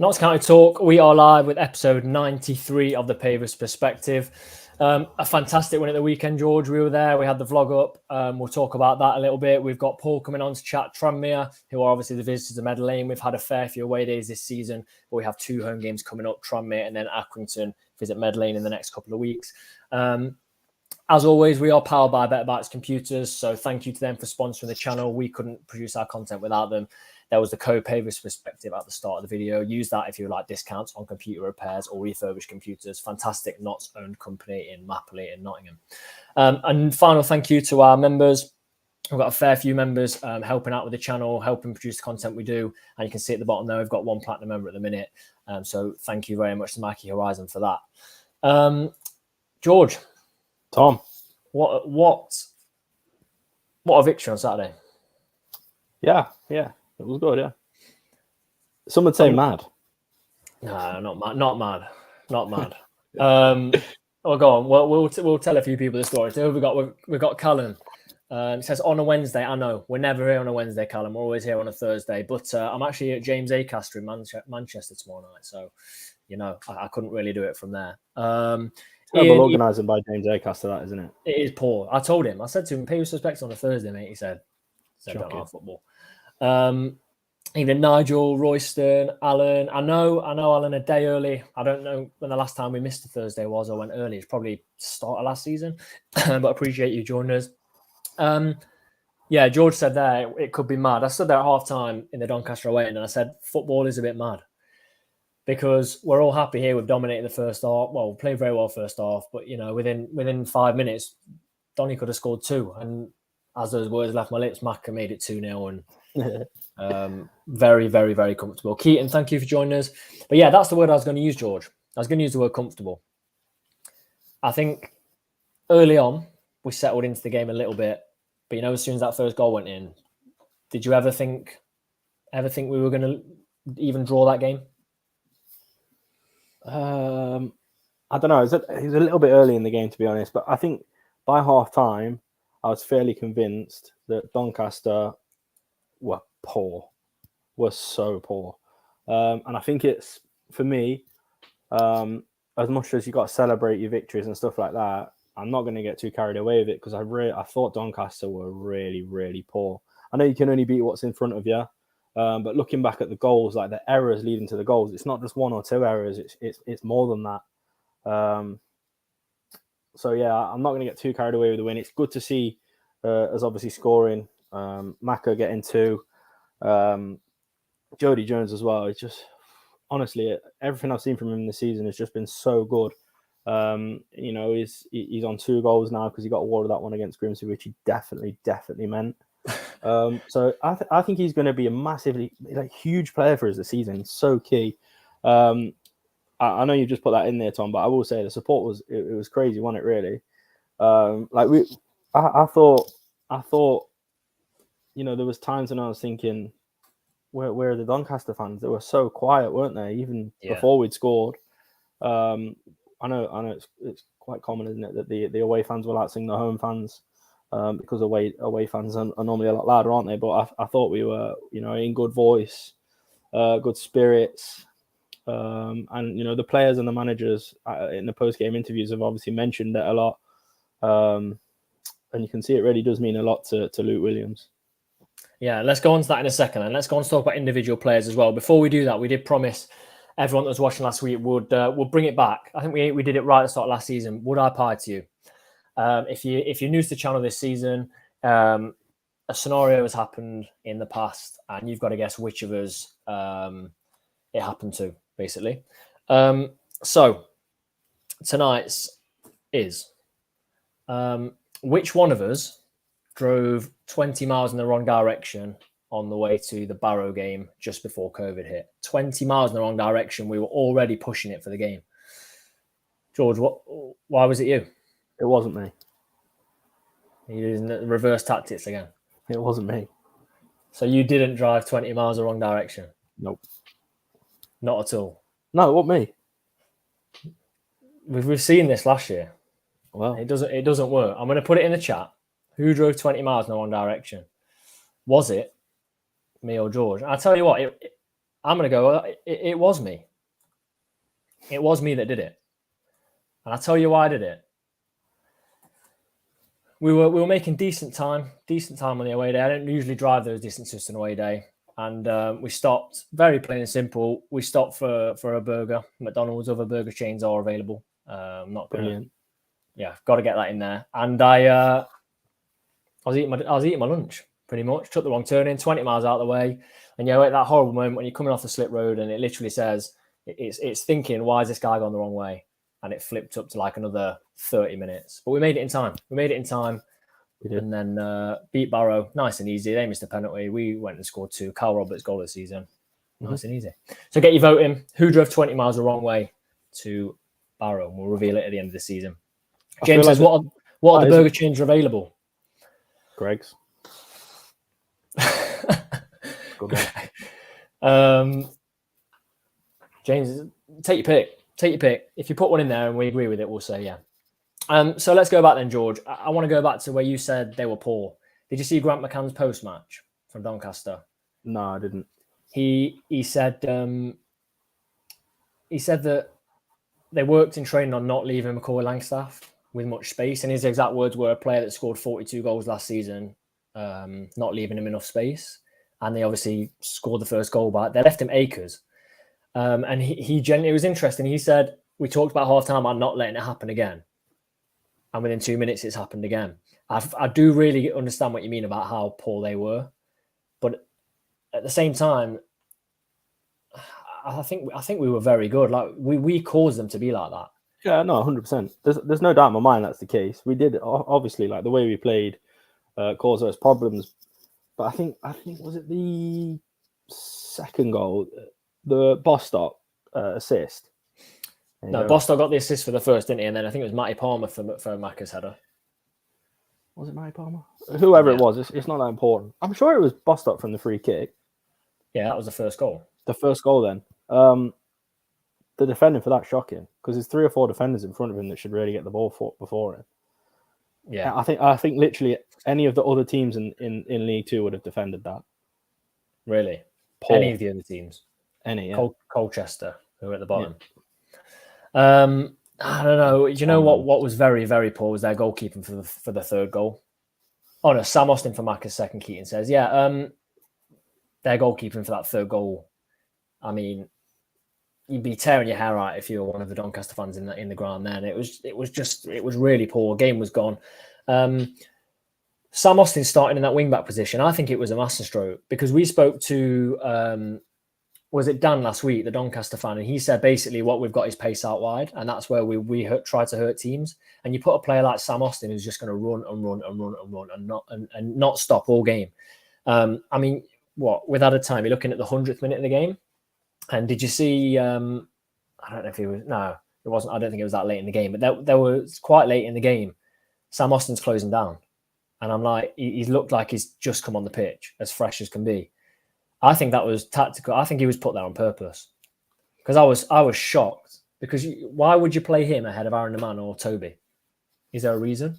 Notts County Talk. We are live with episode 93 of the Pavis Perspective. A fantastic win at the weekend, George. We were there. We had the vlog up. We'll talk about that a little bit. We've got Paul coming on to chat Tranmere, who are obviously the visitors of Meadow Lane. We've had a fair few away days this season, but we have 2 home games coming up, Tranmere and then Accrington visit Meadow Lane in the next couple of weeks. As always, we are powered by Better Bytes Computers, so thank you to them for sponsoring the channel. We couldn't produce our content without them. There was the code Pavis Perspective at the start of the video. Use that if you like discounts on computer repairs or refurbished computers. Fantastic Notts-owned company in Mapley in Nottingham. And final thank you to our members. We've got a fair few members helping out with the channel, helping produce the content we do. And you can see at the bottom there, we've got 1 platinum member at the minute. So thank you very much to Mikey Horizon for that. George. Tom. What a victory on Saturday. Yeah. It was good, yeah. Some would say mad. No, not mad. Oh, go on. We'll tell a few people the story. So we've got Callum. It says on a Wednesday. I know we're never here on a Wednesday, Callum. We're always here on a Thursday. But I'm actually at James Acaster in Manchester tomorrow night. So, I couldn't really do it from there. Terrible organising by James Acaster, that, isn't it? It is poor. I told him. I said to him, pay your respects on a Thursday, mate. He said don't like football. Even Nigel, Royston, Alan. I know Alan a day early. I don't know when the last time we missed a Thursday was or went early. It's probably start of last season. But appreciate you joining us. Yeah, George said there it could be mad. I stood there at half time in the Doncaster away and I said football is a bit mad. Because we're all happy here. We've dominated the first half. Well, we played very well first half, but within 5 minutes, Donny could have scored 2. And as those words left my lips, Macca made it 2-0 and very, very, very comfortable. Keaton, thank you for joining us. But yeah, that's the word I was going to use, George. I was going to use the word comfortable. I think early on we settled into the game a little bit, but as soon as that first goal went in, did you ever think we were going to even draw that game? I don't know. It was a little bit early in the game, to be honest. But I think by half time, I was fairly convinced that Doncaster were poor, were so poor. And I think it's, for me, as much as you got to celebrate your victories and stuff like that, I'm not going to get too carried away with it because I thought Doncaster were really, really poor. I know you can only beat what's in front of you. But looking back at the goals, like the errors leading to the goals, it's not just 1 or 2 errors. It's more than that. So yeah, I'm not going to get too carried away with the win. It's good to see us obviously scoring. Macca getting 2. Jody Jones as well. It's just honestly everything I've seen from him this season has just been so good. He's on 2 goals now because he got awarded that one against Grimsby, which he definitely meant. So I think he's going to be a massively huge player for us this season. He's so key. I know you just put that in there, Tom, but I will say the support was crazy, wasn't it? Really. I thought there was times when I was thinking, where are the Doncaster fans? They were so quiet, weren't they? Even before we'd scored. I know it's quite common, isn't it, that the away fans will outsing the home fans. Because away fans are normally a lot louder, aren't they? But I thought we were, in good voice, good spirits, and the players and the managers in the post-game interviews have obviously mentioned it a lot, and you can see it really does mean a lot to Luke Williams. Yeah, let's go on to that in a second, and let's go on to talk about individual players as well. Before we do that, we did promise everyone that was watching last week would bring it back. I think we did it right at the start of last season. Would I pie to you? If you're new to the channel this season, a scenario has happened in the past, and you've got to guess which of us it happened to, basically. So tonight's is which one of us drove 20 miles in the wrong direction on the way to the Barrow game just before COVID hit? 20 miles in the wrong direction. We were already pushing it for the game. George, why was it you? It wasn't me. You're using the reverse tactics again. It wasn't me. So you didn't drive 20 miles the wrong direction? Nope. Not at all? No, what me? We've seen this last year. Well, it doesn't work. I'm going to put it in the chat. Who drove 20 miles in the wrong direction? Was it me or George? I'll tell you what, I'm going to go, it was me. It was me that did it. And I'll tell you why I did it. We were making decent time on the away day. I don't usually drive those distances on an away day. And we stopped, very plain and simple. We stopped for a burger. McDonald's, other burger chains are available. Not brilliant. Yeah, got to get that in there. And I was eating my lunch pretty much. Took the wrong turn in, 20 miles out of the way, and at that horrible moment when you're coming off the slip road and it literally says it's thinking, why is this guy gone the wrong way? And it flipped up to like another 30 minutes. But we made it in time. We did. And then beat Barrow, nice and easy. They missed a penalty. We went and scored 2. Carl Roberts' goal of the season, nice and easy. So get your voting. Who drove 20 miles the wrong way to Barrow? And we'll reveal it at the end of the season. James says, what are the burger chains available? Greg's. Good one. James, take your pick. If you put one in there and we agree with it, we'll say yeah. So let's go back then, George. I want to go back to where you said they were poor. Did you see Grant McCann's post-match from Doncaster? No, I didn't. He said that they worked in training on not leaving McCoy Langstaff with much space, and his exact words were a player that scored 42 goals last season, not leaving him enough space, and they obviously scored the first goal back. They left him acres, and he genuinely, it was interesting. He said, we talked about half-time about not letting it happen again, and within 2 minutes it's happened again. I do really understand what you mean about how poor they were, but at the same time, I think we were very good. Like we caused them to be like that. Yeah, no, 100%. There's no doubt in my mind that's the case. We did, obviously, like the way we played caused us problems. But I think was it the second goal, the Bostock assist? No, Bostock got the assist for the first, didn't he? And then I think it was Matty Palmer for Macca's header. Was it Matty Palmer? Whoever it was, it's not that important. I'm sure it was Bostock from the free kick. Yeah, that was the first goal. The first goal then. The defending for that shocking, because there's 3 or 4 defenders in front of him that should really get the ball before him. Yeah, I think literally any of the other teams in League 2 would have defended that. Really? Poor. Any of the other teams? Any, yeah. Colchester, who were at the bottom. Yeah. I don't know. You know what was very, very poor was their goalkeeping for the third goal. Oh no, Sam Austin for Macca's second. Keaton says, their goalkeeping for that third goal. I mean, you'd be tearing your hair out if you were one of the Doncaster fans in the ground then. It was really poor. Game was gone. Sam Austin starting in that wing-back position, I think it was a masterstroke, because we spoke to, was it Dan last week, the Doncaster fan, and he said basically what we've got is pace out wide, and that's where we try to hurt teams. And you put a player like Sam Austin who's just going to run and not stop all game. I mean, with added time, you're looking at the 100th minute of the game. And did you see? I don't know if it was. No, it wasn't. I don't think it was that late in the game. But there was quite late in the game. Sam Austin's closing down, and I'm like, he's looked like he's just come on the pitch, as fresh as can be. I think that was tactical. I think he was put there on purpose, because I was shocked. Because why would you play him ahead of Aaron Neman or Toby? Is there a reason?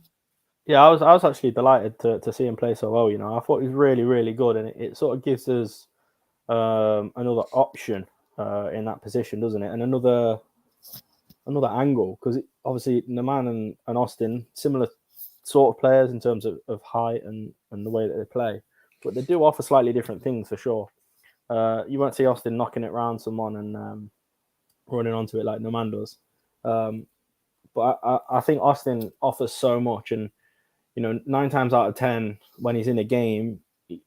Yeah, I was actually delighted to see him play so well. You know, I thought he was really, really good, and it sort of gives us another option in that position, doesn't it? And another angle, because obviously Neman and Austin, similar sort of players in terms of height and the way that they play, but they do offer slightly different things for sure. You won't see Austin knocking it around someone and running onto it like Neman does. But I think Austin offers so much, and 9 times out of 10 when he's in a game,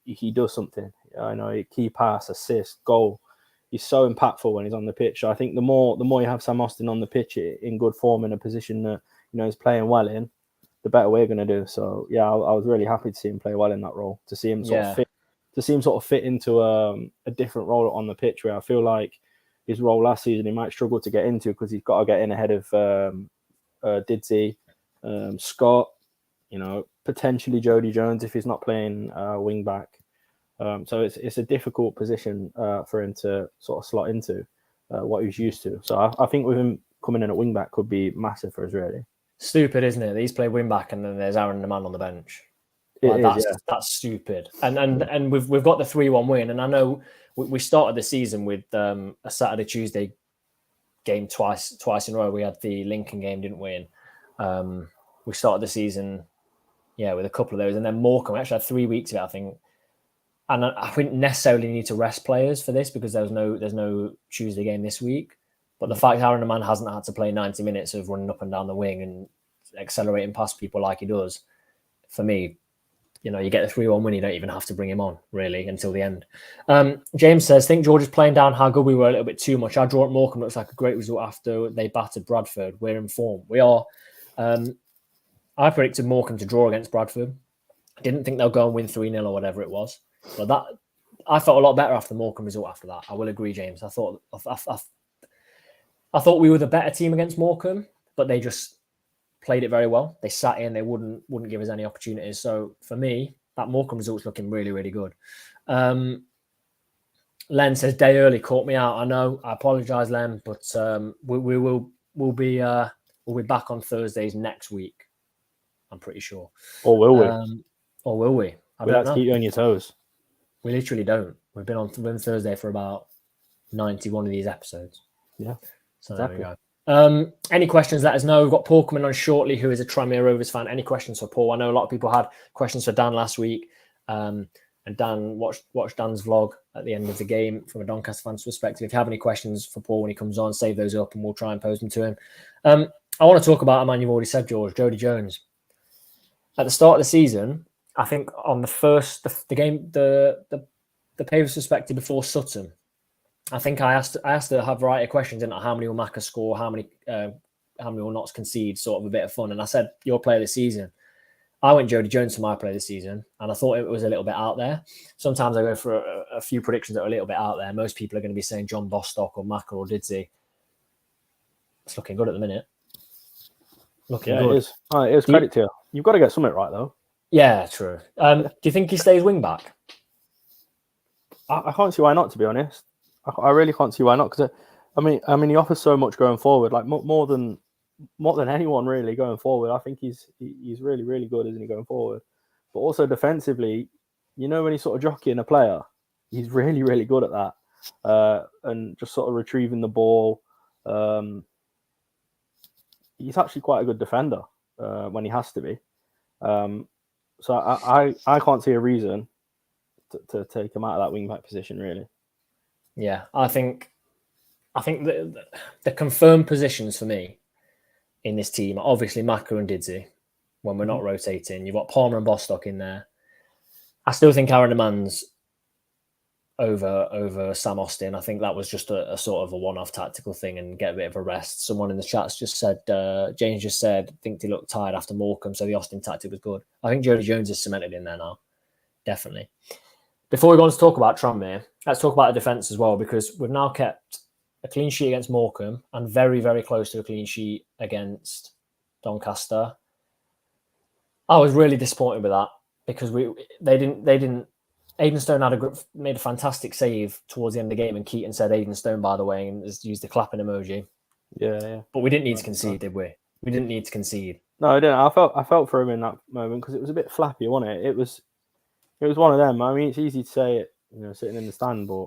he does something. I know, key pass, assist, goal. He's so impactful when he's on the pitch. So I think the more you have Sam Austin on the pitch in good form, in a position that he's playing well in, the better we're going to do. So yeah, I was really happy to see him play well in that role. To see him sort of fit into a different role on the pitch, where I feel like his role last season he might struggle to get into, because he's got to get in ahead of Didsey, Scott, potentially Jody Jones if he's not playing wing back. So it's a difficult position for him to sort of slot into what he's used to. So I think with him coming in at wing back could be massive for us, really. Stupid, isn't it? He's played wing back and then there's Aaron Neman on the bench. That's stupid. And we've got the 3-1 win. And I know we started the season with a Saturday Tuesday game twice in a row. We had the Lincoln game, didn't we? And we started the season, with a couple of those, and then Morecambe actually had 3 weeks of it, I think. And I wouldn't necessarily need to rest players for this because there's no Tuesday game this week. But the fact Aaron Mann hasn't had to play 90 minutes of running up and down the wing and accelerating past people like he does, for me, you get the 3-1 win, you don't even have to bring him on, really, until the end. James says, think George is playing down how good we were a little bit too much. Our draw at Morecambe looks like a great result after they battered Bradford. We're in form. We are. I predicted Morecambe to draw against Bradford. I didn't think they'll go and win 3-0 or whatever it was. But I felt a lot better after the Morecambe result after that. I will agree, James. I thought we were the better team against Morecambe, but they just played it very well. They sat in, they wouldn't give us any opportunities. So for me, that Morecambe result's looking really, really good. Len says day early caught me out. I know. I apologise, Len, but we'll be back on Thursdays next week. I'm pretty sure. Or will we? Or will we? I don't know. Keep you on your toes. We literally don't. We've been on Thursday for about 91 of these episodes. Yeah. So exactly. There we go. Any questions, let us know. We've got Paul coming on shortly, who is a Tranmere Rovers fan. Any questions for Paul? I know a lot of people had questions for Dan last week. And Dan, watch Dan's vlog at the end of the game from a Doncaster fan's perspective. If you have any questions for Paul when he comes on, save those up and we'll try and pose them to him. I want to talk about a man you've already said, George, Jody Jones. At the start of the season, I think on the game, the Pavis perspective before Sutton, I think I asked to have a variety of questions, didn't I? How many will Macca score? How many will Notts concede? Sort of a bit of fun. And I said, your player this season. I went Jody Jones for my player this season, and I thought it was a little bit out there. Sometimes I go for a few predictions that are a little bit out there. Most people are going to be saying John Bostock or Macca or Didsey. It's looking good at the minute. Looking good. It is. It is credit to you. You've got to get something right, though. Yeah, true. Do you think he stays wing back? I can't see why not, to be honest. I really can't see why not, because I mean, he offers so much going forward, like more than anyone really going forward. I think he's really, really good, isn't he, going forward? But also defensively, when he's sort of jockeying a player, he's really, really good at that, and just sort of retrieving the ball. He's actually quite a good defender when he has to be. So I can't see a reason to take him out of that wing back position, really. Yeah, I think the confirmed positions for me in this team are obviously Macca and Didsey when we're not rotating. You've got Palmer and Bostock in there. I still think Aaron Demand's over Sam Austin. I think that was just a sort of a one-off tactical thing and get a bit of a rest. Someone in the chats just said, James just said, think he looked tired after Morecambe, so the Austin tactic was good. I think Jody Jones is cemented in there now, definitely. Before we go on to talk about Tranmere, let's talk about the defence as well, because we've now kept a clean sheet against Morecambe and very, very close to a clean sheet against Doncaster. I was really disappointed with that because they didn't. Aidan Stone made a fantastic save towards the end of the game, and Keaton said Aidan Stone, by the way, and used the clapping emoji. Yeah. But we didn't need to concede, did we? We didn't need to concede. No, I didn't. I felt for him in that moment because it was a bit flappy, wasn't it? It was one of them. I mean, it's easy to say it, sitting in the stand, but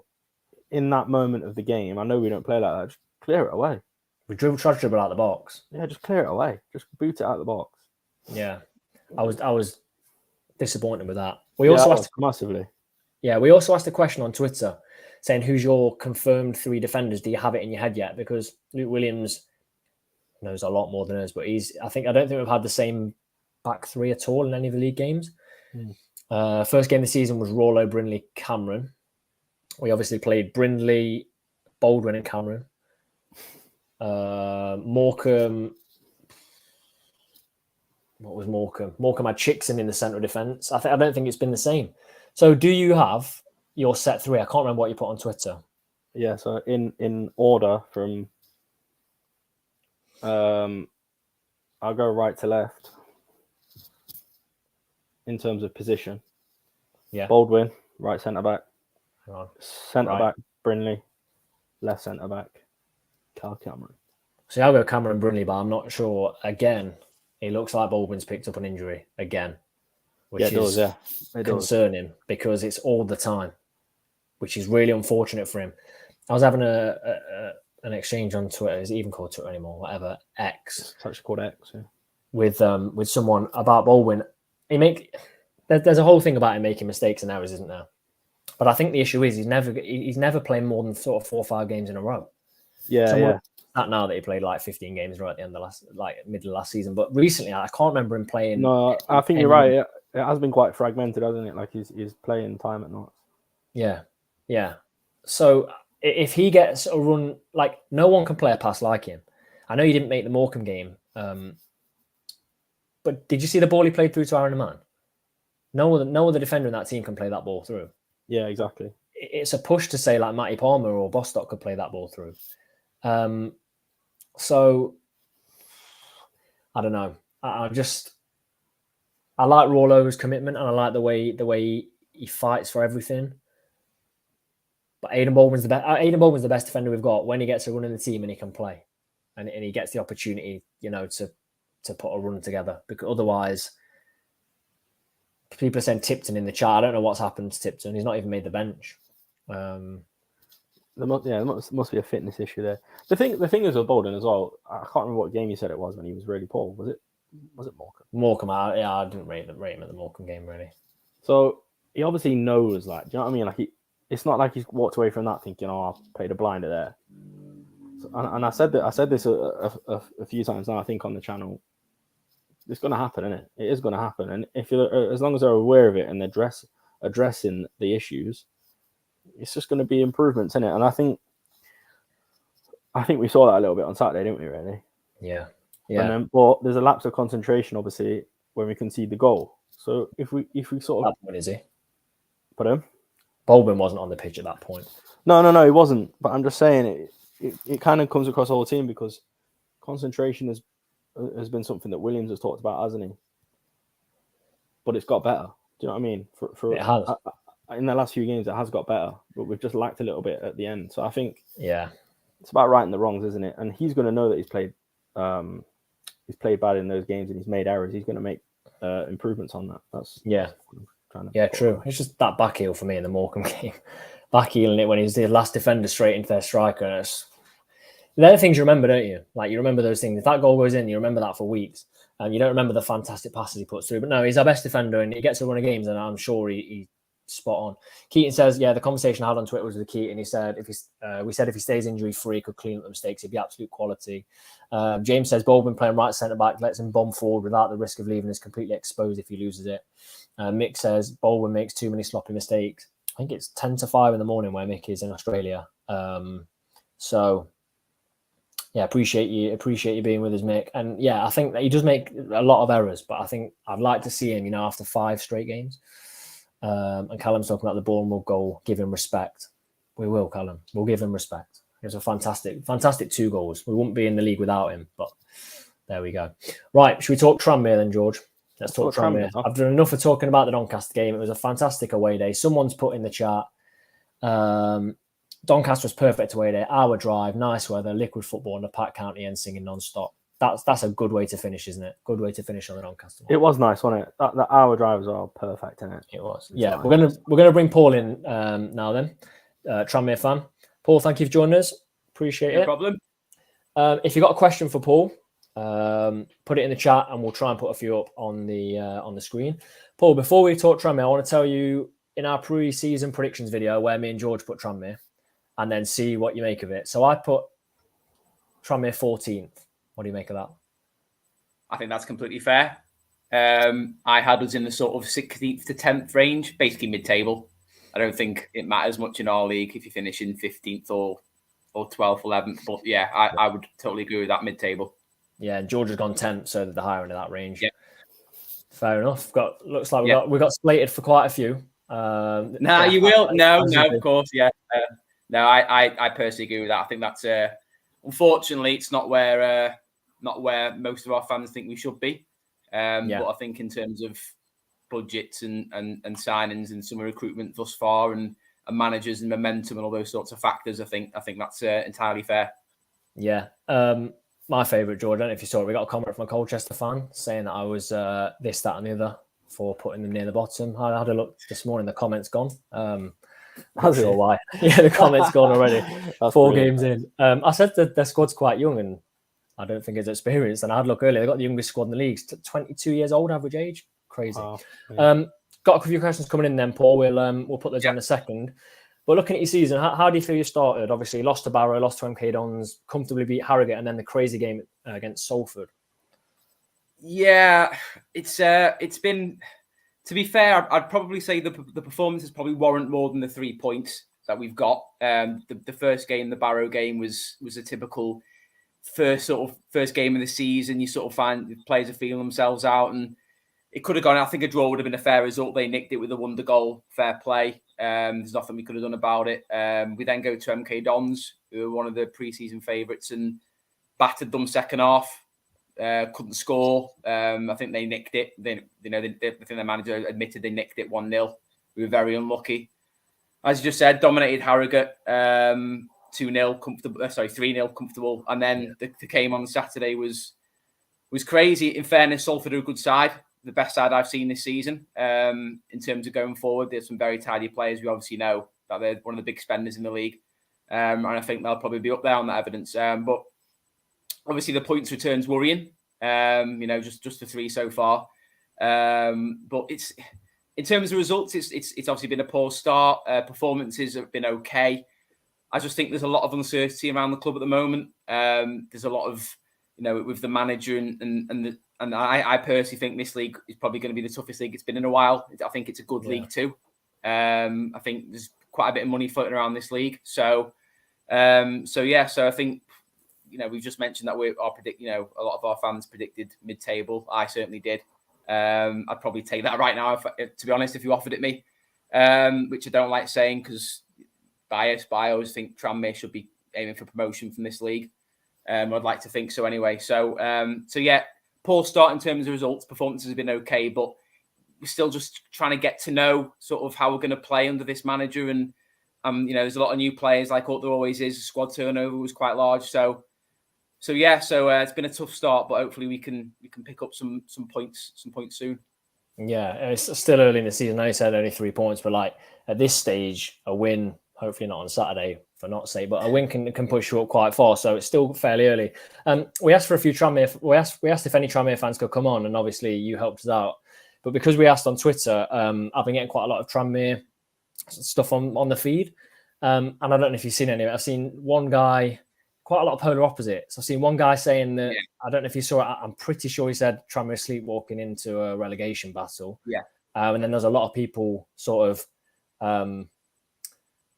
in that moment of the game, I know we don't play like that. Just clear it away. We tried to dribble out the box. Yeah, just clear it away. Just boot it out the box. Yeah, I was disappointed with that. We also asked massively. Yeah, we also asked a question on Twitter saying, who's your confirmed 3 defenders? Do you have it in your head yet? Because Luke Williams knows a lot more than us, but I don't think we've had the same back 3 at all in any of the league games. First game of the season was Rollo, Brindley, Cameron. We obviously played Brindley, Baldwin and Cameron. Morecambe. What was Morecambe? Morecambe had Chickson in the centre of defence. I don't think it's been the same. So do you have your set 3? I can't remember what you put on Twitter. Yeah, so in order from I'll go right to left in terms of position. Yeah. Baldwin, right centre back. Centre back, Brindley. Left centre back, Carl Cameron. So I'll go Cameron Brindley, but I'm not sure. Again, it looks like Baldwin's picked up an injury again. which is concerning because it's all the time, which is really unfortunate for him. I was having an exchange on Twitter. Is it even called Twitter anymore? Whatever, X. It's actually called X. Yeah. With someone about Baldwin. There's a whole thing about him making mistakes and errors, isn't there? But I think the issue is he's never playing more than sort of 4 or 5 games in a row. Yeah. Not now that he played like 15 games right at the end of middle of last season, but recently I can't remember him playing. No, I think you're right. It has been quite fragmented, hasn't it? Like he's playing time at night. Yeah. So if he gets a run, like no one can play a pass like him. I know you didn't make the Morecambe game, but did you see the ball he played through to Aaron Mann? No other defender in that team can play that ball through. Yeah, exactly. It's a push to say like Matty Palmer or Bostock could play that ball through. So I don't know. I like Rollover's commitment and I like the way he fights for everything. But Aidan Baldwin's the best defender we've got when he gets a run in the team and he can play, and he gets the opportunity, to put a run together. Because otherwise, people are saying Tipton in the chat. I don't know what's happened to Tipton. He's not even made the bench. There must be a fitness issue there. The thing is with Baldwin as well. I can't remember what game you said it was when he was really poor. Was it Morecambe? Morecambe, I didn't rate him at the Morecambe game really. So he obviously knows that. Do you know what I mean? Like it's not like he's walked away from that thinking, "Oh, I played a blinder there." So, and I said this a few times now. I think on the channel, it's going to happen, isn't it? It is going to happen, and as long as they're aware of it and addressing the issues, it's just going to be improvements in it. And I think we saw that a little bit on Saturday, didn't we? Really? Yeah. But there's a lapse of concentration, obviously, when we concede the goal. So if we sort of, what is he? Put him. Baldwin wasn't on the pitch at that point. No, he wasn't. But I'm just saying it kind of comes across the whole team because concentration has been something that Williams has talked about, hasn't he? But it's got better. Do you know what I mean? It has. In the last few games, it has got better, but we've just lacked a little bit at the end. So I think it's about righting the wrongs, isn't it? And he's going to know that he's played bad in those games and he's made errors. He's going to make improvements on that. True. It's just that back heel for me in the Morecambe game. Back heeling it when he's the last defender straight into their striker. And they're the things you remember, don't you? Like you remember those things. If that goal goes in, you remember that for weeks. And you don't remember the fantastic passes he puts through. But no, he's our best defender and he gets a run of games and I'm sure he's spot on. Keaton says, the conversation I had on Twitter was with Keaton. He said, if he stays injury free, he could clean up the mistakes. He'd be absolute quality. James says, Baldwin playing right centre back lets him bomb forward without the risk of leaving us completely exposed if he loses it. Mick says, Baldwin makes too many sloppy mistakes. I think it's 10 to 5 in the morning where Mick is in Australia. Appreciate you being with us, Mick. And I think that he does make a lot of errors, but I think I'd like to see him, after 5 straight games. And Callum's talking about the Bournemouth goal. Give him respect. We will, Callum. We'll give him respect. It was a fantastic 2 goals. We wouldn't be in the league without him, but there we go. Right, should we talk Tranmere then, George? Let's talk Tranmere. I've done enough of talking about the Doncaster game. It was a fantastic away day. Someone's put in the chat, Doncaster was perfect away day. Hour drive, nice weather, liquid football, and a packed county end singing non-stop. That's a good way to finish, isn't it? Good way to finish on the Doncaster one. It was nice, wasn't it? That hour drive was all perfect, isn't it? It was. Nice. We're gonna bring Paul in now then, Tranmere fan. Paul, thank you for joining us. Appreciate it. No problem. If you got a question for Paul, put it in the chat and we'll try and put a few up on the screen. Paul, before we talk Tranmere, I want to tell you in our pre-season predictions video where me and George put Tranmere, and then see what you make of it. So I put Tranmere 14th. What do you make of that? I think that's completely fair. I had us in the sort of 16th to 10th range, basically mid-table. I don't think it matters much in our league if you finish in 15th or 12th, 11th. But yeah, I would totally agree with that mid-table. Yeah, and George has gone 10th, so the higher end of that range. Yeah. Fair enough. Looks like we got slated for quite a few. You will. No, of course, yeah. No, I personally agree with that. I think that's unfortunately it's not where most of our fans think we should be. But I think in terms of budgets and signings and summer recruitment thus far and managers and momentum and all those sorts of factors, I think that's entirely fair. Yeah. My favourite, George, I don't know if you saw it. We got a comment from a Colchester fan saying that I was this, that, and the other for putting them near the bottom. I had a look this morning. The comments gone. Not sure why. Yeah, the comments gone already. 4 games in. I said that their squad's quite young, and I don't think it's experienced. And I had a look earlier. They got the youngest squad in the league, 22 years old, average age. Crazy. Got a few questions coming in then, Paul. We'll put those on in a second. But looking at your season, how do you feel you started? Obviously, you lost to Barrow, lost to MK Dons, comfortably beat Harrogate, and then the crazy game against Salford. Yeah, it's been. To be fair, I'd probably say the performances probably warrant more than the 3 points that we've got. The first game, the Barrow game, was a typical first game of the season. You sort of find the players are feeling themselves out, and it could have gone. I think a draw would have been a fair result. They nicked it with a wonder goal, fair play. There's nothing we could have done about it. We then go to MK Dons, who were one of the pre-season favourites, and battered them second half. Couldn't score. I think they nicked it. I think the manager admitted they nicked it 1-0. We were very unlucky. As you just said, dominated Harrogate 2-0 comfortable. 3-0 comfortable. And then the game on Saturday was crazy. In fairness, Salford are a good side, the best side I've seen this season. In terms of going forward, there's some very tidy players. We obviously know that they're one of the big spenders in the league, and I think they'll probably be up there on that evidence. But obviously, the points return's worrying. Just the 3 so far. But it's in terms of results, it's obviously been a poor start. Performances have been okay. I just think there's a lot of uncertainty around the club at the moment. There's a lot of with the manager and I personally think this league is probably going to be the toughest league it's been in a while. I think it's a good league too. I think there's quite a bit of money floating around this league. So I think. We've just mentioned that a lot of our fans predicted mid-table. I certainly did. I'd probably take that right now, to be honest, if you offered it me, which I don't like saying because bias, but I always think Tranmere should be aiming for promotion from this league. I'd like to think so anyway. So poor start in terms of results. Performances have been okay, but we're still just trying to get to know sort of how we're going to play under this manager. And, there's a lot of new players like there always is. The squad turnover was quite large. So it's been a tough start, but hopefully we can pick up some points soon. Yeah, it's still early in the season. I know you said only 3 points, but at this stage, a win, hopefully not on Saturday for not say, but a win can push you up quite far. So it's still fairly early. We asked for a few Tranmere. We asked if any Tranmere fans could come on, and obviously you helped us out. But because we asked on Twitter, I've been getting quite a lot of Tranmere stuff on the feed, and I don't know if you've seen any of it. I've seen one guy. Quite a lot of polar opposites. I've seen one guy saying that, I don't know if you saw it, I'm pretty sure he said Tranmere sleepwalking into a relegation battle. Yeah. And then there's a lot of people sort of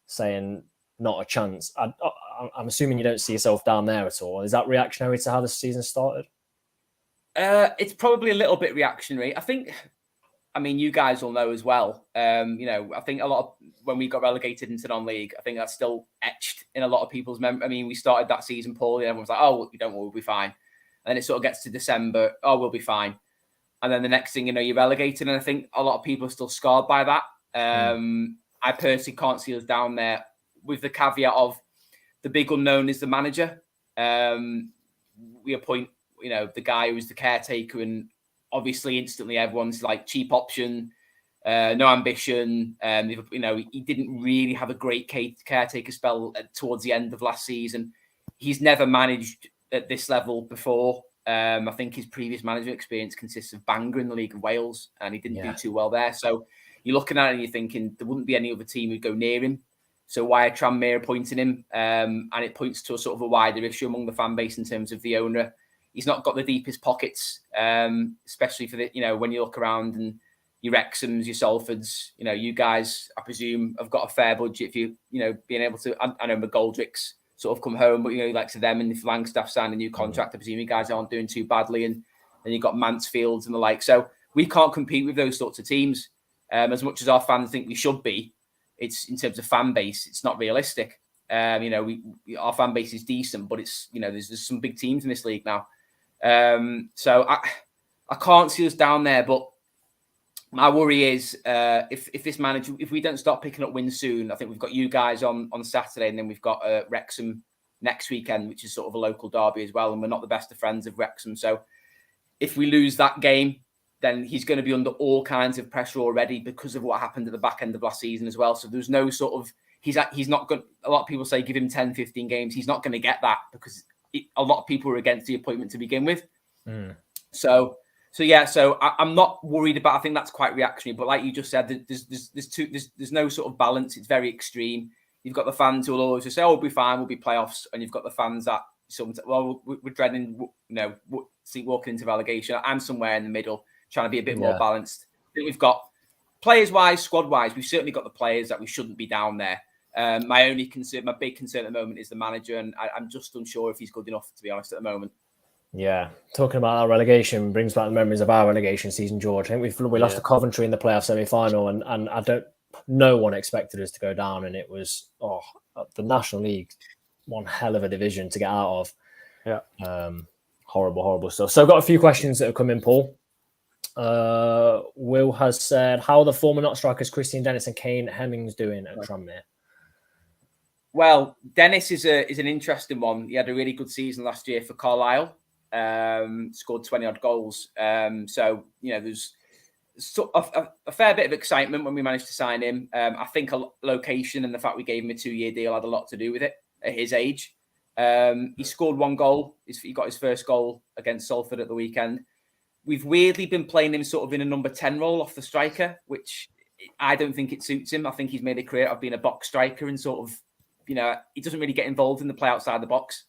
saying not a chance. I'm assuming you don't see yourself down there at all. Is that reactionary to how the season started? It's probably a little bit reactionary. I think, you guys will know as well. I think a lot of when we got relegated into non-league, I think that's still etched in a lot of people's memory. We started that season poorly. Everyone's like, "Oh, we don't worry, we'll be fine." And then it sort of gets to December. "Oh, we'll be fine." And then the next thing you know, you're relegated. And I think a lot of people are still scarred by that. I personally can't see us down there, with the caveat of the big unknown is the manager. We appoint, the guy who's the caretaker, and obviously instantly everyone's like cheap option, no ambition. He didn't really have a great caretaker spell towards the end of last season. He's never managed at this level before. I think his previous management experience consists of Bangor in the League of Wales, and he didn't do too well there. So you're looking at it and you're thinking there wouldn't be any other team who'd go near him. So why are Tranmere appointing him? And it points to a sort of a wider issue among the fan base in terms of the owner. He's not got the deepest pockets, especially for when you look around and your Wrexhams, your Salfords, you guys, I presume, have got a fair budget for being able to. I know McGoldrick's sort of come home, but like to them, and if Langstaff signed a new contract, I presume you guys aren't doing too badly, and then you've got Mansfields and the like. So we can't compete with those sorts of teams as much as our fans think we should be. It's in terms of fan base, it's not realistic. Our fan base is decent, but it's there's some big teams in this league now. So I can't see us down there, but my worry is if this manager, if we don't start picking up wins soon. I think we've got you guys on Saturday, and then we've got Wrexham next weekend, which is sort of a local derby as well, and we're not the best of friends of Wrexham. So if we lose that game, then he's going to be under all kinds of pressure already because of what happened at the back end of last season as well. So there's no sort of, he's not going, a lot of people say give him 10, 15 games. He's not going to get that because a lot of people were against the appointment to begin with. So I'm not worried about, I think that's quite reactionary, but like you just said, there's no sort of balance. It's very extreme. You've got the fans who will always just say, "Oh, we'll be fine, we'll be playoffs," and you've got the fans that we're dreading, walking into relegation. I'm somewhere in the middle, trying to be a bit more balanced. I think we've got players-wise, squad-wise, we've certainly got the players that we shouldn't be down there. My big concern at the moment is the manager, and I'm just unsure if he's good enough, to be honest, at the moment. Yeah, talking about our relegation brings back the memories of our relegation season, George. I think we lost to Coventry in the playoff semi-final, and no one expected us to go down, and it was the National League, one hell of a division to get out of. Yeah, horrible stuff. So I've got a few questions that have come in, Paul. Will has said, how are the former not strikers Christian Dennis and Kane Hemmings doing at Tranmere? Well, Dennis is an interesting one. He had a really good season last year for Carlisle. Scored 20 odd goals. So there's a fair bit of excitement when we managed to sign him. I think a location and the fact we gave him a 2-year deal had a lot to do with it at his age. He scored 1 goal. He got his first goal against Salford at the weekend. We've weirdly been playing him sort of in a number 10 role off the striker, which I don't think it suits him. I think he's made a career of being a box striker and sort of, he doesn't really get involved in the play outside the box.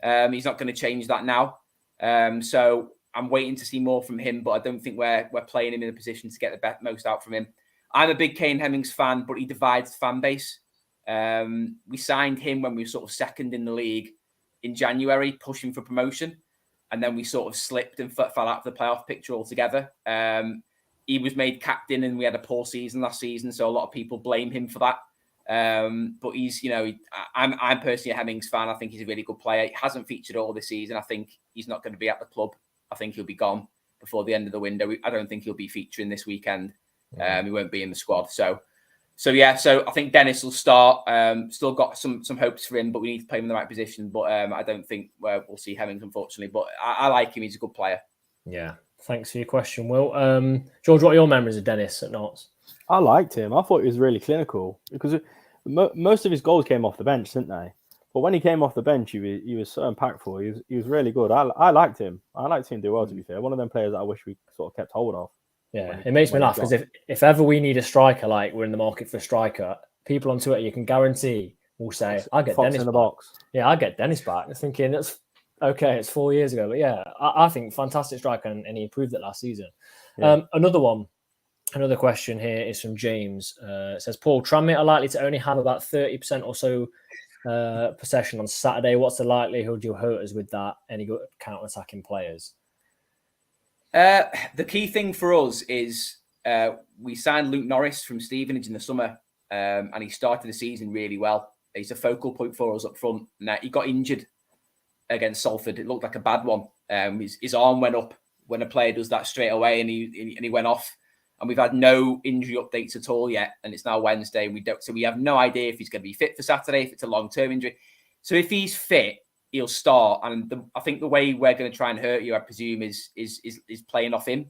He's not going to change that now. So I'm waiting to see more from him, but I don't think we're playing him in a position to get the most out from him. I'm a big Kane Hemmings fan, but he divides the fan base. We signed him when we were sort of second in the league in January, pushing for promotion. And then we sort of slipped and fell out of the playoff picture altogether. He was made captain and we had a poor season last season. So a lot of people blame him for that. But he's, I'm personally a Hemmings fan. I think he's a really good player. He hasn't featured all this season. I think he's not going to be at the club. I think he'll be gone before the end of the window. I don't think he'll be featuring this weekend. He won't be in the squad. So I think Dennis will start. Still got some hopes for him, but we need to play him in the right position. But I don't think we'll see Hemmings, unfortunately. But I like him. He's a good player. Yeah. Thanks for your question, Will. George, what are your memories of Dennis at Notts? I liked him. I thought he was really clinical because most of his goals came off the bench, didn't they? But when he came off the bench, he was so impactful. He was really good. I liked him. I liked him do well, to be fair. One of them players that I wish we sort of kept hold of. Yeah, it makes me laugh because if ever we need a striker, like we're in the market for a striker, people on Twitter, you can guarantee, will say, I get Dennis in the back. Box. Yeah, I get Dennis back. I'm thinking, that's okay, it's 4 years ago. But yeah, I think fantastic striker, and he improved it last season. Yeah. Another question here is from James. It says, Paul, Tranmere are likely to only have about 30% or so possession on Saturday. What's the likelihood you'll hurt us with that? Any good counter-attacking players? The key thing for us is we signed Luke Norris from Stevenage in the summer, and he started the season really well. He's a focal point for us up front. Now, he got injured against Salford. It looked like a bad one. His arm went up when a player does that straight away, and he went off. And we've had no injury updates at all yet, and it's now Wednesday. So we have no idea if he's going to be fit for Saturday, if it's a long-term injury. So if he's fit, he'll start. And I think the way we're going to try and hurt you, I presume, is playing off him,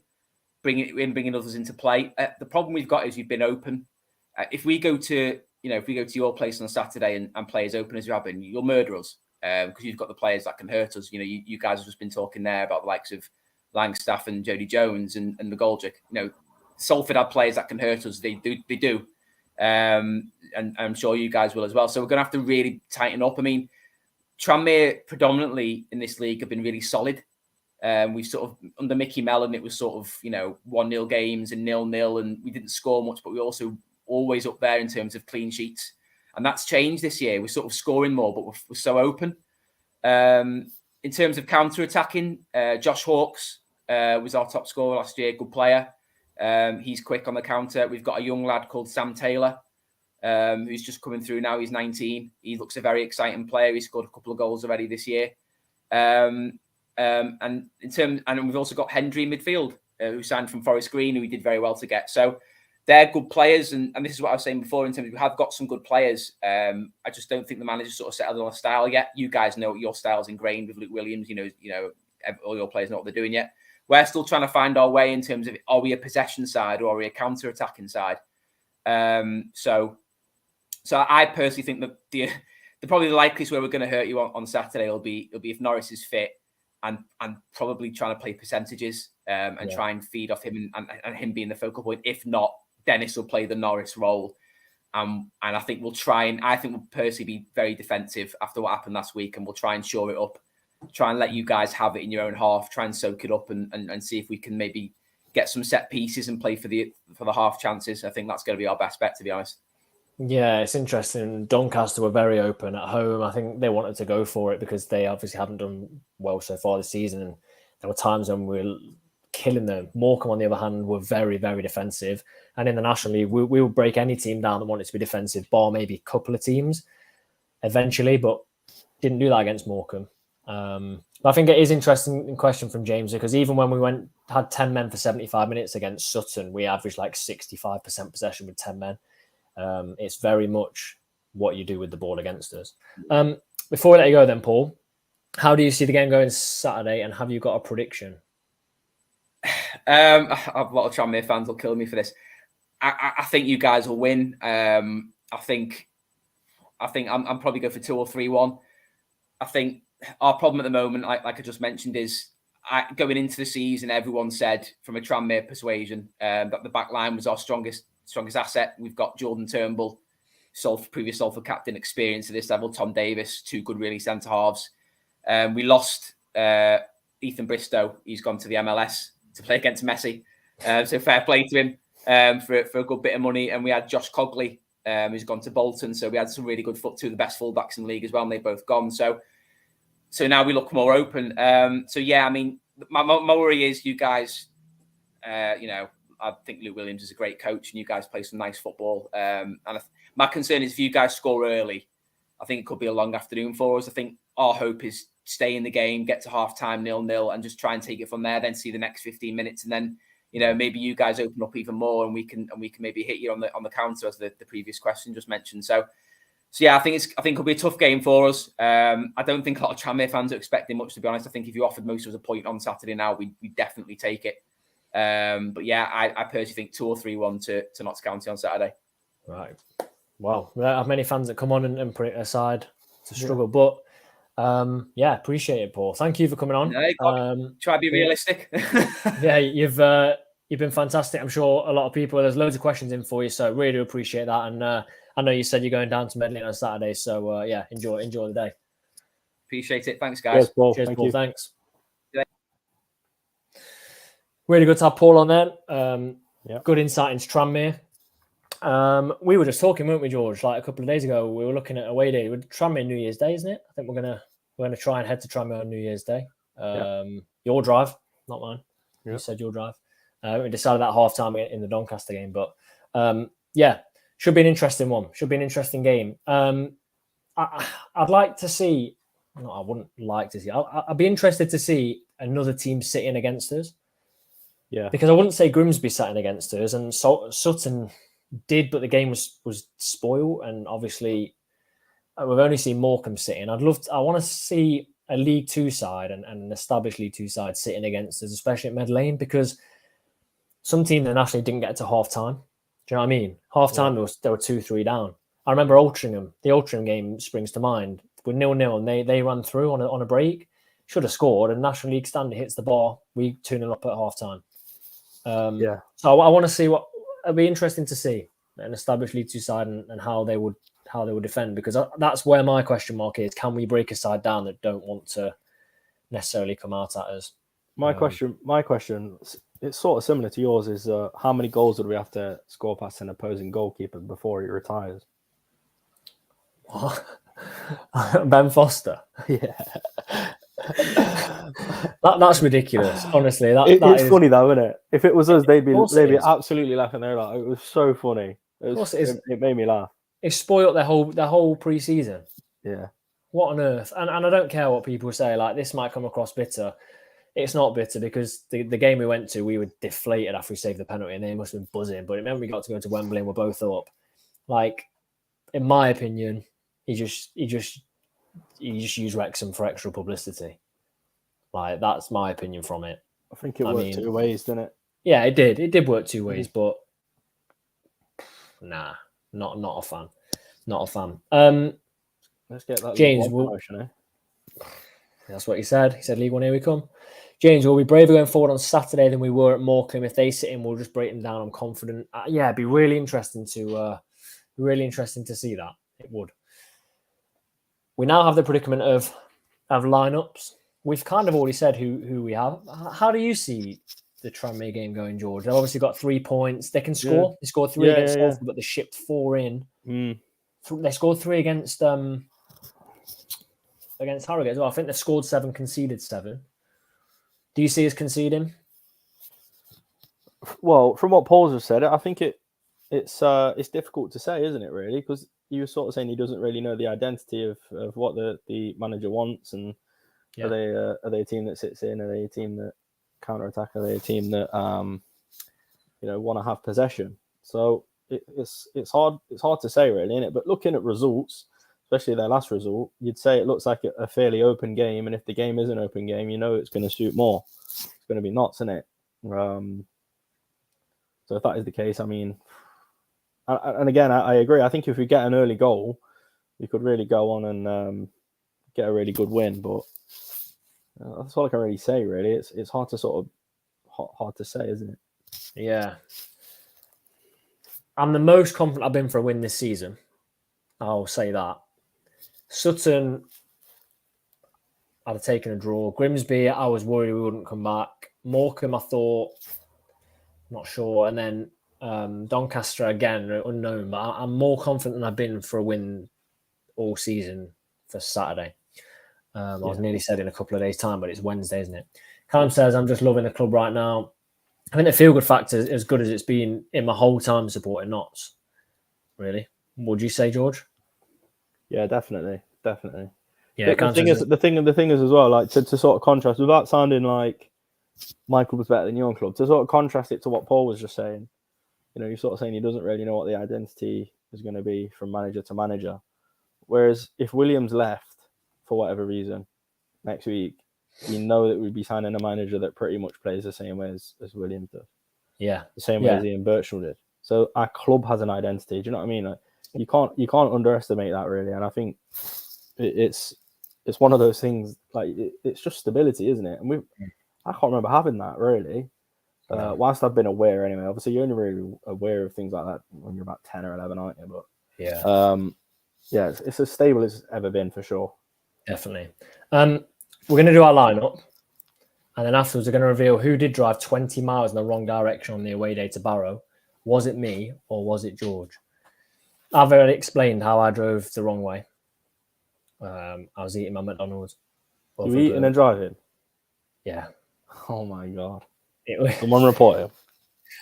bringing others into play. The problem we've got is we've been open. If we go to your place on Saturday and play as open as you have been, you'll murder us because you've got the players that can hurt us. You guys have just been talking there about the likes of Langstaff and Jody Jones and McGoldrick. Salford have players that can hurt us. They do. And I'm sure you guys will as well. So we're going to have to really tighten up. I mean, Tranmere predominantly in this league have been really solid. We've sort of, under Mickey Mellon, it was sort of, 1-0 games and 0-0, and we didn't score much, but we also always up there in terms of clean sheets. And that's changed this year. We're sort of scoring more, but we're so open. In terms of counter-attacking, Josh Hawkes was our top scorer last year, good player. He's quick on the counter. We've got a young lad called Sam Taylor, who's just coming through now. He's 19. He looks a very exciting player. He scored a couple of goals already this year. And we've also got Hendry in midfield, who signed from Forest Green, who we did very well to get. So they're good players. And this is what I was saying before in terms of we have got some good players. I just don't think the manager's sort of settled on a style yet. You guys know your style's ingrained with Luke Williams. All your players know what they're doing yet. we're still trying to find our way in terms of, are we a possession side or are we a counter-attacking side? So I personally think that the probably the likeliest way we're going to hurt you on Saturday will be if Norris is fit and probably trying to play percentages and try and feed off him and him being the focal point. If not, Dennis will play the Norris role. And I think we'll personally be very defensive after what happened last week, and we'll try and shore it up, try and let you guys have it in your own half, try and soak it up and see if we can maybe get some set pieces and play for the half chances. I think that's going to be our best bet, to be honest. Yeah, it's interesting. Doncaster were very open at home. I think they wanted to go for it because they obviously haven't done well so far this season. And there were times when we were killing them. Morecambe, on the other hand, were very, very defensive. And in the National League, we will break any team down that wanted to be defensive, bar maybe a couple of teams eventually, but didn't do that against Morecambe. But I think it is interesting question from James, because even when we had 10 men for 75 minutes against Sutton, we averaged like 65% possession with 10 men. It's very much what you do with the ball against us. Before we let you go then, Paul, how do you see the game going Saturday, and have you got a prediction? A lot of Tranmere fans will kill me for this. I think you guys will win. I think I'm probably going for 2 or 3-1. I think our problem at the moment, like I just mentioned, is going into the season, everyone said from a Tranmere persuasion that the back line was our strongest asset. We've got Jordan Turnbull, previous Salford captain, experience at this level. Tom Davis, 2 good really centre halves. We lost Ethan Bristow. He's gone to the MLS to play against Messi. So fair play to him for a good bit of money. And we had Josh Cogley, who's gone to Bolton. So we had some really good 2 of the best fullbacks in the league as well, and they've both gone. So now we look more open. So yeah, I mean, my worry is you guys, I think Lou Williams is a great coach, and you guys play some nice football. And my concern is if you guys score early, I think it could be a long afternoon for us. I think our hope is stay in the game, get to half-time 0-0, and just try and take it from there. Then see the next 15 minutes, and then maybe you guys open up even more, and we can maybe hit you on the counter, as the previous question just mentioned. So yeah, I think it'll be a tough game for us. I don't think a lot of Tranmere fans are expecting much, to be honest. I think if you offered most of us a point on Saturday now, we definitely take it. But yeah, I personally think 2 or 3-1 to Notts County on Saturday. Right. Well, we don't have many fans that come on and put it aside to struggle, but appreciate it, Paul. Thank you for coming on. No, try to be realistic. Yeah, you've been fantastic. I'm sure a lot of people, there's loads of questions in for you, so really appreciate that. And I know you said you're going down to Meadow Lane on Saturday, so enjoy the day. Appreciate it. Thanks, guys. Cheers, Paul. Cheers, Thank Paul. you. Thanks. Really good to have Paul on there. Good insight into Tranmere. We were just talking, weren't we, George? Like a couple of days ago, we were looking at away day. Tranmere New Year's Day, isn't it? I think we're gonna try and head to Tranmere on New Year's Day. Your drive, not mine. You said your drive. We decided that half time in the Doncaster game, but should be an interesting one. Should be an interesting game. I'd like to see. No, I wouldn't like to see. I'd be interested to see another team sitting against us. Yeah, because I wouldn't say Grimsby sat in against us, and Sutton did, but the game was spoiled, and obviously we've only seen Morecambe sitting. I want to see a League Two side and an established League Two side sitting against us, especially at Meadow Lane, because some teams nationally didn't get to half time. Do you know what I mean? Half time they were 2-3 down. I remember Altrincham. The Altrincham game springs to mind. With 0-0, and they ran through on a break. Should have scored, and National League standard hits the bar. We 2-0 up at half time. So I want to see it'd be interesting to see an established League Two side and how they would defend, because that's where my question mark is. Can we break a side down that don't want to necessarily come out at us? My question, it's sort of similar to yours, is how many goals would we have to score past an opposing goalkeeper before he retires? What? Ben Foster? Yeah. That's ridiculous. Honestly, it's funny though, isn't it? If it was us, they'd be absolutely laughing their out. It was so funny. It made me laugh. It spoiled their whole pre-season. Yeah. What on earth? And I don't care what people say. Like, this might come across bitter. It's not bitter, because the game we went to, we were deflated after we saved the penalty, and they must have been buzzing. But remember, we got to go to Wembley and we're both up. Like, in my opinion, he just used Wrexham for extra publicity. Like, that's my opinion from it. I think it worked 2 ways, didn't it? Yeah, it did. It did work 2 ways, but nah, not a fan. Not a fan. Let's get that James. Promotion, eh? That's what he said. He said, "League One, here we come." James, we'll be braver going forward on Saturday than we were at Morecambe. If they sit in, we'll just break them down. I'm confident. Yeah, it'd be really interesting to see that. It would. We now have the predicament of lineups. We've kind of already said who we have. How do you see the Tranmere game going, George? They've obviously got 3 points. They can score. Yeah. They scored 3 against Salford, but they shipped 4 in. They scored 3 against Harrogate as well. I think they've scored 7, conceded 7. Do you see us conceding? Well, from what Paul's have said, I think it's difficult to say, isn't it? Really, because you were sort of saying he doesn't really know the identity of what the manager wants, and are they a team that sits in? Are they a team that counter attack? Are they a team that want to have possession? So it's hard to say, really, isn't it? But looking at results, especially their last result, you'd say it looks like a fairly open game. And if the game is an open game, it's going to suit more. It's going to be nuts, isn't it? So if that is the case, I mean, and again, I agree. I think if we get an early goal, we could really go on and get a really good win. But that's all I can really say, really. It's hard to hard to say, isn't it? Yeah. I'm the most confident I've been for a win this season. I'll say that. Sutton, I'd have taken a draw. Grimsby, I was worried we wouldn't come back. Morecambe, I thought, not sure. And then Doncaster, again, unknown. But I'm more confident than I've been for a win all season for Saturday. I was nearly said in a couple of days' time, but it's Wednesday, isn't it? Callum says, I'm just loving the club right now. I think the feel-good factor is as good as it's been in my whole time supporting Notts. Really? Would you say, George? Yeah, definitely. Yeah, the thing is as well, like to sort of contrast, without sounding like my club was better than your club, to sort of contrast it to what Paul was just saying. You're sort of saying he doesn't really know what the identity is going to be from manager to manager. Whereas if Williams left for whatever reason next week, that we'd be signing a manager that pretty much plays the same way as Williams does. Yeah. The same way as Ian Birchall did. So our club has an identity. Do you know what I mean? Like, you can't underestimate that, really. And I think it's one of those things, like it's just stability, isn't it? And I can't remember having that, really. Whilst I've been aware anyway. Obviously, you're only really aware of things like that when you're about 10 or 11, aren't you? But it's as stable as it's ever been, for sure. Definitely. We're going to do our lineup, and then afterwards we're going to reveal who did drive 20 miles in the wrong direction on the away day to Barrow. Was it me or was it George? I've already explained how I drove the wrong way. I was eating my McDonald's. You were eating and driving? Yeah. Oh my God. Someone report him.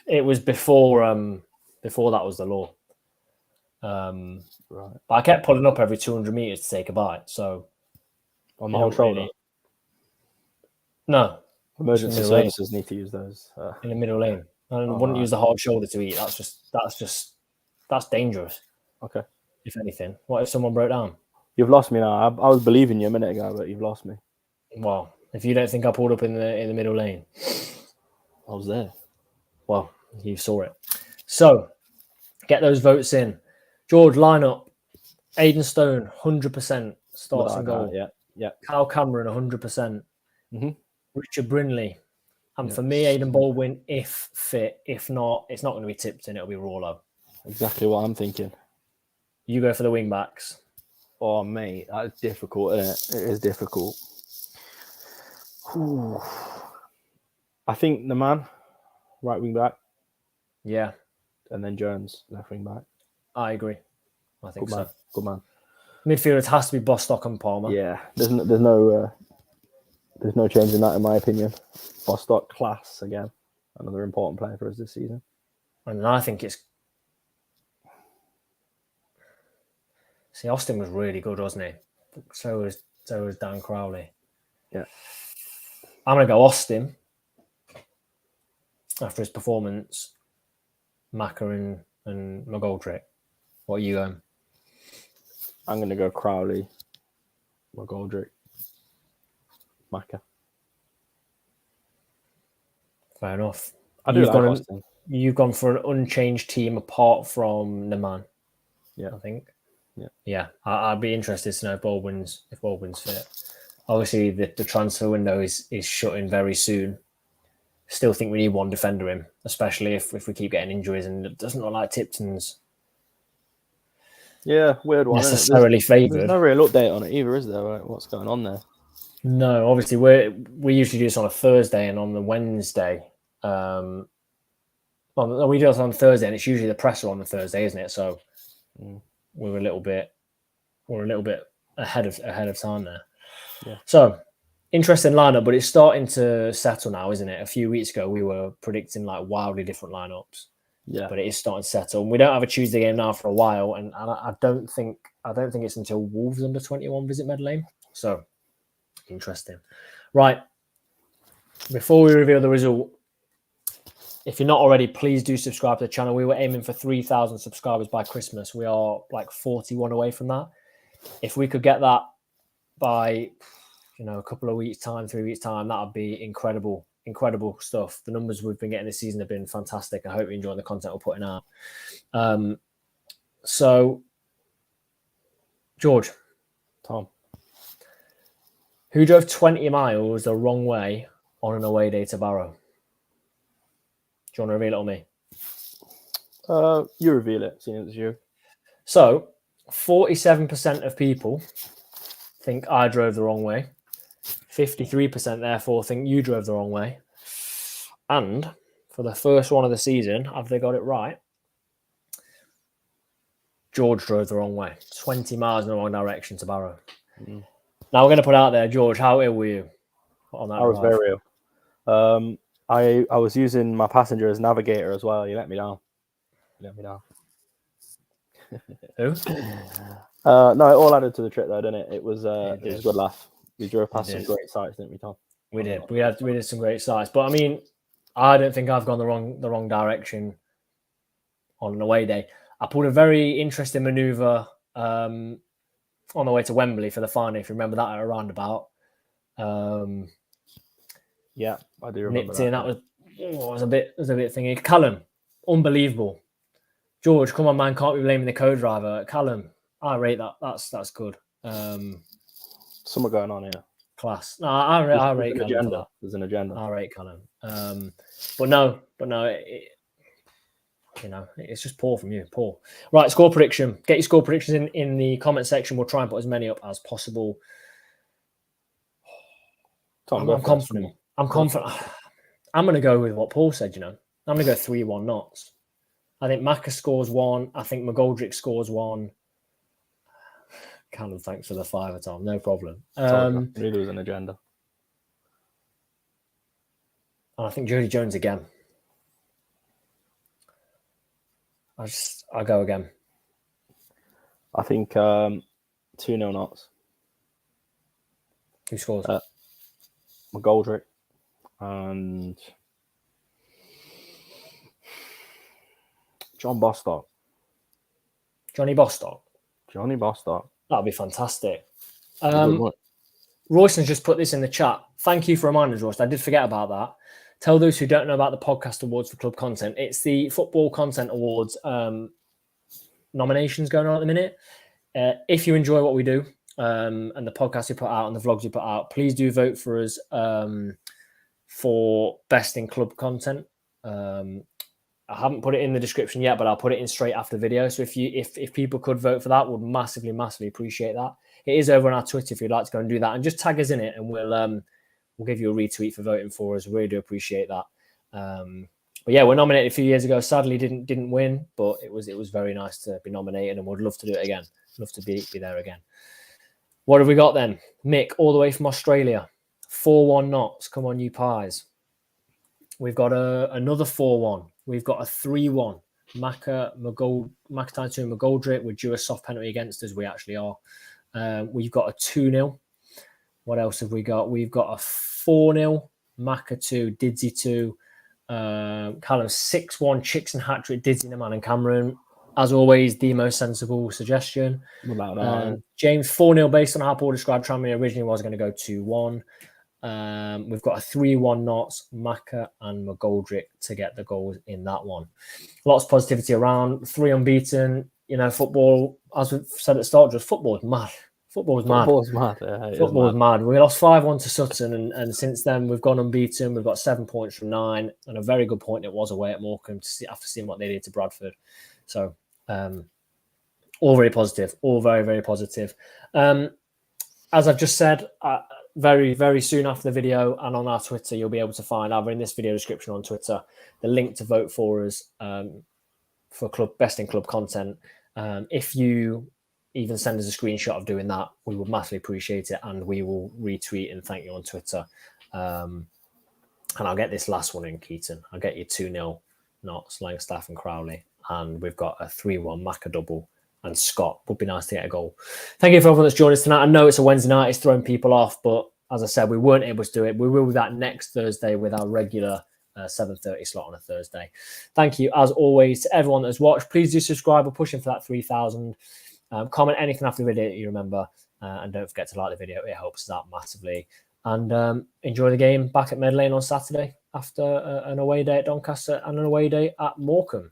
It was before that was the law. Right. But I kept pulling up every 200 meters to take a bite. So on the whole shoulder? Really... No. Emergency services need to use those. In the middle lane. I wouldn't use the hard shoulder to eat. That's dangerous. Okay. If anything. What if someone broke down? You've lost me now. I was believing you a minute ago, but you've lost me. Well, if you don't think I pulled up in the middle lane. I was there. Well, you saw it. So, get those votes in. George, line up. Aidan Stone, 100% starts and goal. Yeah. Kyle Cameron, 100%. Mm-hmm. Richard Brinley. And for me, Aidan Baldwin, if fit. If not, it's not going to be Tipton. It'll be Rawlo. Exactly what I'm thinking. You go for the wing backs. Oh, mate, that's difficult, isn't it? It is difficult. Ooh. I think the man, right wing back. Yeah. And then Jones, left wing back. I agree. I think so. Good man. Midfield, it has to be Bostock and Palmer. Yeah, there's no change in that, in my opinion. Bostock, class again. Another important player for us this season. And I think it's... See, Austin was really good, wasn't he? So was Dan Crowley. Yeah. I'm going to go Austin. After his performance, Macca and McGoldrick. What are you going? I'm going to go Crowley, McGoldrick, Macca. Fair enough. You've gone for an unchanged team apart from Neman. Yeah, I think. Yeah. I'd be interested to know if Baldwin's fit. Obviously, the transfer window is shutting very soon. Still think we need one defender in, especially if we keep getting injuries, and it doesn't look like Tipton's. Yeah, weird one. Necessarily favoured. There's no real update on it either, is there? Right? What's going on there? No, obviously we usually do this on a Thursday, and on the Wednesday, we do this on Thursday, and it's usually the presser on the Thursday, isn't it? So we're a little bit ahead of time there. Yeah. So interesting lineup, but it's starting to settle now, isn't it? A few weeks ago, we were predicting like wildly different lineups. Yeah, but it is starting to settle. And we don't have a Tuesday game now for a while, and I don't think it's until Wolves under 21 visit Meadow Lane. So interesting, right? Before we reveal the result, if you're not already, please do subscribe to the channel. We were aiming for 3,000 subscribers by Christmas. We are like 41 away from that. If we could get that by, a couple of weeks' time, 3 weeks' time, that would be incredible. Incredible stuff. The numbers we've been getting this season have been fantastic. I hope you enjoy the content we're putting out. So, George. Tom. Who drove 20 miles the wrong way on an away day to Barrow? Do you want to reveal it or me? You reveal it, seeing it's you. So, 47% of people think I drove the wrong way. 53% therefore think you drove the wrong way. And for the first one of the season, have they got it right? George drove the wrong way. 20 miles in the wrong direction to Barrow. Now we're going to put out there, George, how ill were you on that I was drive? very ill. I was using my passenger as navigator as well. You let me down. Who? No, it all added to the trip though, didn't it? It was a good laugh. We drove past some great sights, didn't we, Tom? We did. We did some great sights. But I mean, I don't think I've gone the wrong direction on an away day. I pulled a very interesting manoeuvre on the way to Wembley for the final, if you remember that at a roundabout. Yeah, I do remember that. That was a bit thingy. Callum, unbelievable. George, come on, man, can't be blaming the co-driver. Callum, I rate that. That's good. Something going on here. Class. No, I rate Callum for that. There's an agenda. I rate Callum. But no, it's just poor from you. Poor. Right, score prediction. Get your score predictions in the comment section. We'll try and put as many up as possible. Tom, I'm confident. I'm going to go with what Paul said, I'm going to go 3-1 knots. I think Macca scores 1. I think McGoldrick scores 1. Callum, thanks for the fiver, Tom. No problem. Really was an agenda. And I think Jody Jones again. I'll go again. I think 2-0 knots. Who scores? McGoldrick and John Bostock. Johnny Bostock. Johnny Bostock. That'll be fantastic. Royston's just put this in the chat. Thank you for reminding us, Royston. I did forget about that. Tell those who don't know about the podcast awards for club content. It's the Football Content Awards nominations going on at the minute. If you enjoy what we do and the podcasts we put out and the vlogs we put out, please do vote for us for best in club content. I haven't put it in the description yet, but I'll put it in straight after the video. So if people could vote for that, would massively appreciate that. It is over on our Twitter if you'd like to go and do that, and just tag us in it, and we'll give you a retweet for voting for us. We really do appreciate that. But yeah, we're nominated a few years ago. Sadly, didn't win, but it was very nice to be nominated, and would love to do it again. Love to be there again. What have we got then? Mick, all the way from Australia. 4-1 knots. Come on, you pies. We've got another 4-1. We've got a 3-1. McIntyre to McGoldrick. We're due a soft penalty against us. We actually are. We've got a 2-0. What else have we got? We've got a 4-0. Macca 2. Didsy 2. Callum 6-1. Chicks and hat-trick. Didsy, Neman and Cameron. As always, the most sensible suggestion. James 4-0 based on how Paul described Tranmere originally was going to go 2-1. We've got a 3-1 Notts, Maka and McGoldrick to get the goals in that one. Lots of positivity around. 3 unbeaten. You know, football, as we said at the start, just football is mad. Football is mad. Football is mad. We lost 5-1 to Sutton, and since then we've gone unbeaten. We've got 7 points from 9, and a very good point it was away at Morecambe after seeing what they did to Bradford. So, all very positive. All very, very positive. As I've just said, very, very soon after the video and on our Twitter, you'll be able to find either in this video description on Twitter the link to vote for us for club best in club content. If you even send us a screenshot of doing that, we would massively appreciate it, and we will retweet and thank you on Twitter. And I'll get this last one in, Keaton. I'll get you 2-0 Notts, Langstaff and Crowley, and we've got a 3-1 Macca double, and Scott. Would be nice to get a goal. Thank you for everyone that's joined us tonight. I know it's a Wednesday night, it's throwing people off, but as I said, we weren't able to do it. We will do that next Thursday with our regular 7:30 slot on a Thursday. Thank you, as always, to everyone that's watched. Please do subscribe. We're pushing for that 3,000. Comment anything after the video that you remember, and don't forget to like the video. It helps that massively. And enjoy the game back at Meadow Lane on Saturday after an away day at Doncaster and an away day at Morecambe.